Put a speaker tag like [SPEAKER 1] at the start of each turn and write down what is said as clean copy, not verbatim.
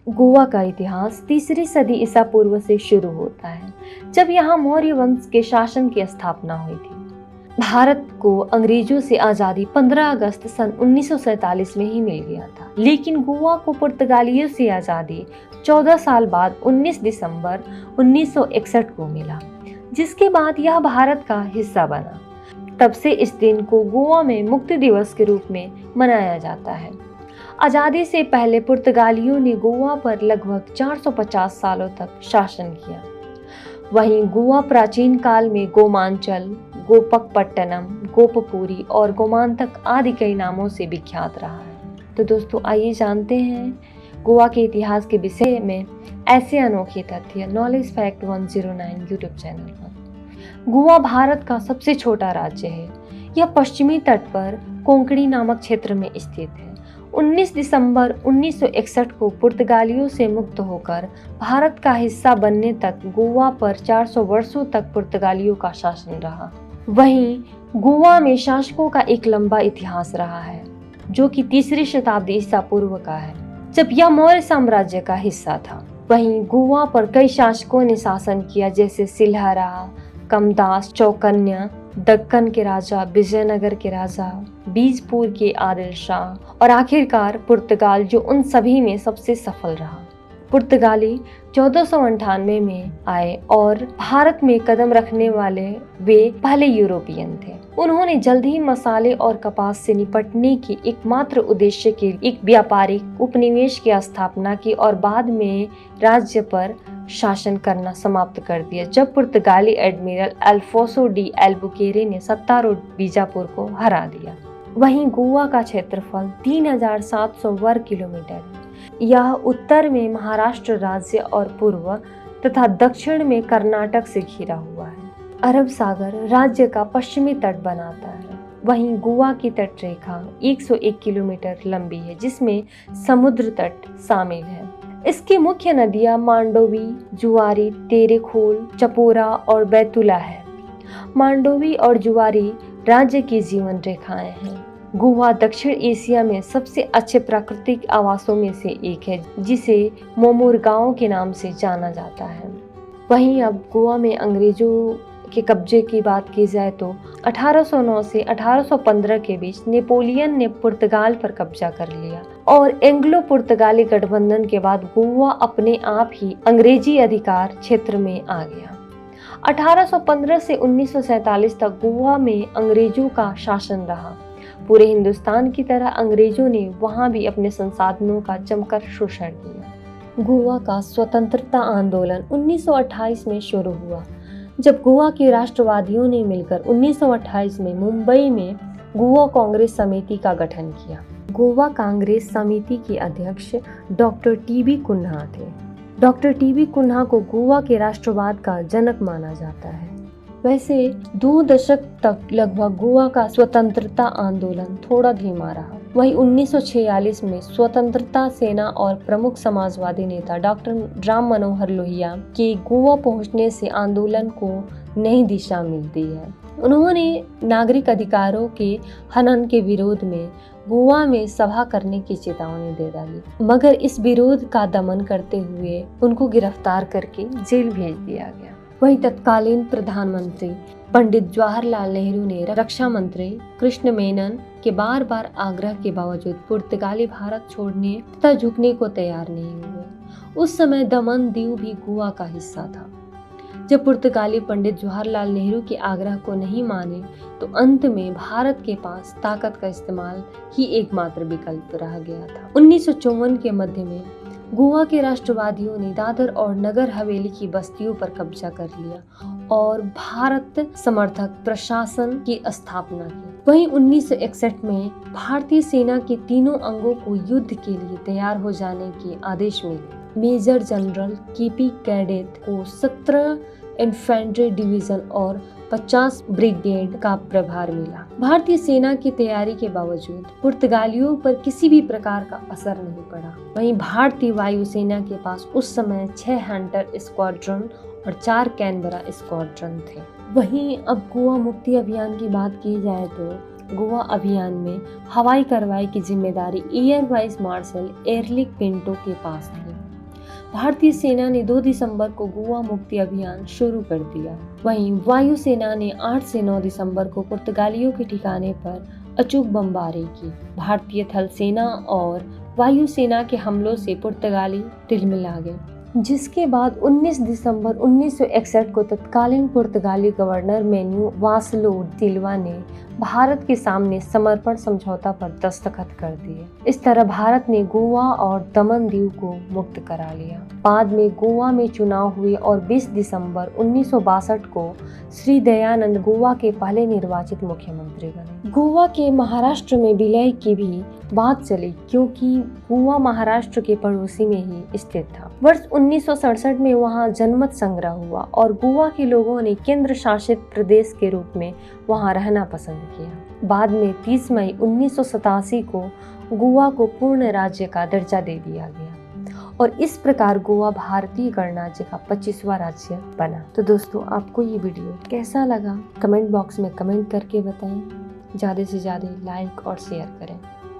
[SPEAKER 1] गोवा का इतिहास 3री सदी ईसा पूर्व से शुरू होता है, जब यहाँ मौर्य वंश के शासन की स्थापना हुई थी। भारत को अंग्रेजों से आजादी 15 अगस्त सन 1947 में ही मिल गया था, लेकिन गोवा को पुर्तगालियों से आजादी 14 साल बाद 19 दिसंबर 1961 को मिला, जिसके बाद यह भारत का हिस्सा बना। तब से इस दिन को गोवा में मुक्ति दिवस के रूप में मनाया जाता है। आजादी से पहले पुर्तगालियों ने गोवा पर लगभग 450 सालों तक शासन किया। वहीं गोवा प्राचीन काल में गोमांचल, गोपकपट्टनम, गोपपुरी और गोमांतक आदि कई नामों से विख्यात रहा है। तो दोस्तों, आइए जानते हैं गोवा के इतिहास के विषय में ऐसे अनोखे तथ्य नॉलेज फैक्ट 109 यूट्यूब चैनल पर। गोवा भारत का सबसे छोटा राज्य है। यह पश्चिमी तट पर कोंकणी नामक क्षेत्र में स्थित है। 19 दिसंबर 1961 को पुर्तगालियों से मुक्त होकर भारत का हिस्सा बनने तक गोवा पर 400 वर्षों तक पुर्तगालियों का शासन रहा। वहीं गोवा में शासकों का एक लंबा इतिहास रहा है, जो कि 3री शताब्दी ईसा पूर्व का है, जब यह मौर्य साम्राज्य का हिस्सा था। वहीं गोवा पर कई शासकों ने शासन किया, जैसे सिलहरा, कमदास, चौकन्या, दक्कन के राजा, विजयनगर के राजा, बीजपुर के आदिल शाह और आखिरकार पुर्तगाल, जो उन सभी में सबसे सफल रहा। पुर्तगाली 1498 में आए और भारत में कदम रखने वाले वे पहले यूरोपियन थे। उन्होंने जल्द ही मसाले और कपास से निपटने के एकमात्र उद्देश्य के एक व्यापारिक उपनिवेश की स्थापना की और बाद में राज्य पर शासन करना समाप्त कर दिया, जब पुर्तगाली एडमिरल अल्फोंसो डी एल्बुकेरे ने सत्तारूढ़ बीजापुर को हरा दिया। वहीं गोवा का क्षेत्रफल 3700 वर्ग किलोमीटर है। यह उत्तर में महाराष्ट्र राज्य और पूर्व तथा दक्षिण में कर्नाटक से घिरा हुआ है। अरब सागर राज्य का पश्चिमी तट बनाता है। वहीं गोवा की तट रेखा 101 किलोमीटर लंबी है, जिसमें समुद्र तट शामिल है। इसकी मुख्य नदियां मांडोवी, जुआरी, तेरेखोल, चपोरा और बैतुला है। मांडोवी और जुआरी राज्य की जीवन रेखाएं हैं। गोवा दक्षिण एशिया में सबसे अच्छे प्राकृतिक आवासों में से एक है, जिसे मोमुरगांव के नाम से जाना जाता है। वहीं अब गोवा में अंग्रेजों के कब्जे की बात की जाए तो 1809 से 1815 के बीच नेपोलियन ने पुर्तगाल पर कब्जा कर लिया और एंग्लो पुर्तगाली गठबंधन के बाद गोवा अपने आप ही अंग्रेजी अधिकार क्षेत्र में आ गया। 1815 से 1947 तक गोवा में अंग्रेजों का शासन रहा। पूरे हिंदुस्तान की तरह अंग्रेजों ने वहां भी अपने संसाधनों का जमकर शोषण किया। गोवा का स्वतंत्रता आंदोलन 1928 में शुरू हुआ, जब गोवा के राष्ट्रवादियों ने मिलकर 1928 में मुंबई में गोवा कांग्रेस समिति का गठन किया। गोवा कांग्रेस समिति के अध्यक्ष डॉक्टर टीबी कुन्हा थे। डॉक्टर टीबी कुन्हा को गोवा के राष्ट्रवाद का जनक माना जाता है। वैसे 2 दशक तक लगभग गोवा का स्वतंत्रता आंदोलन थोड़ा धीमा रहा। वहीं 1946 में स्वतंत्रता सेना और प्रमुख समाजवादी नेता डॉक्टर राम मनोहर लोहिया के गोवा पहुंचने से आंदोलन को नई दिशा मिलती है। उन्होंने नागरिक अधिकारों के हनन के विरोध में गोवा में सभा करने की चेतावनी दे डाली, मगर इस विरोध का दमन करते हुए उनको गिरफ्तार करके जेल भेज दिया गया। वहीं तत्कालीन प्रधानमंत्री पंडित जवाहरलाल नेहरू ने रक्षा मंत्री कृष्ण मेनन के बार बार आग्रह के बावजूद पुर्तगाली भारत छोड़ने तथा झुकने को तैयार नहीं हुए। उस समय दमन दीव भी गोवा का हिस्सा था। जब पुर्तगाली पंडित जवाहरलाल नेहरू के आग्रह को नहीं माने तो अंत में भारत के पास ताकत का इस्तेमाल ही एकमात्र विकल्प रह गया था। 1954 के मध्य में गोवा के राष्ट्रवादियों ने दादर और नगर हवेली की बस्तियों पर कब्जा कर लिया और भारत समर्थक प्रशासन की स्थापना की। वहीं 1961 में भारतीय सेना के तीनों अंगों को युद्ध के लिए तैयार हो जाने के आदेश मिले। मेजर जनरल केपी कैडेट को 17 इन्फेंट्री डिवीजन और 50 ब्रिगेड का प्रभार मिला। भारतीय सेना की तैयारी के बावजूद पुर्तगालियों पर किसी भी प्रकार का असर नहीं पड़ा। वहीं भारतीय वायुसेना के पास उस समय 6 हंटर स्क्वाड्रन और 4 कैनबरा स्क्वाड्रन थे। वहीं अब गोवा मुक्ति अभियान की बात की जाए तो गोवा अभियान में हवाई कार्रवाई की जिम्मेदारी एयर वाइस मार्शल एरलिक पिंटो के पास थी। भारतीय सेना ने 2 दिसंबर को गोवा मुक्ति अभियान शुरू कर दिया। वहीं वायुसेना ने 8 से 9 दिसंबर को पुर्तगालियों के ठिकाने पर अचूक बमबारी की। भारतीय थल सेना और वायुसेना के हमलों से पुर्तगाली तिलमिला गए, जिसके बाद 19 दिसंबर 1961 को तत्कालीन पुर्तगाली गवर्नर मैन्यू वासलो सिल्वा ने भारत के सामने समर्पण समझौता पर दस्तखत कर दिए। इस तरह भारत ने गोवा और दमन दीव को मुक्त करा लिया। बाद में गोवा में चुनाव हुए और 20 दिसंबर 1962 को श्री दयानंद गोवा के पहले निर्वाचित मुख्यमंत्री बने। गोवा के महाराष्ट्र में विलय की भी बात चली, क्योंकि गोवा महाराष्ट्र के पड़ोसी में ही स्थित था। वर्ष 1967 में वहां जनमत संग्रह हुआ और गोवा के लोगों ने केंद्र शासित प्रदेश के रूप में वहां रहना पसंद किया। बाद में 30 मई 1987 को गोवा को पूर्ण राज्य का दर्जा दे दिया गया और इस प्रकार गोवा भारतीय गणराज्य का 25वां राज्य बना। तो दोस्तों, आपको ये वीडियो कैसा लगा कमेंट बॉक्स में कमेंट करके बताएं। ज़्यादा से ज़्यादा लाइक और शेयर करें।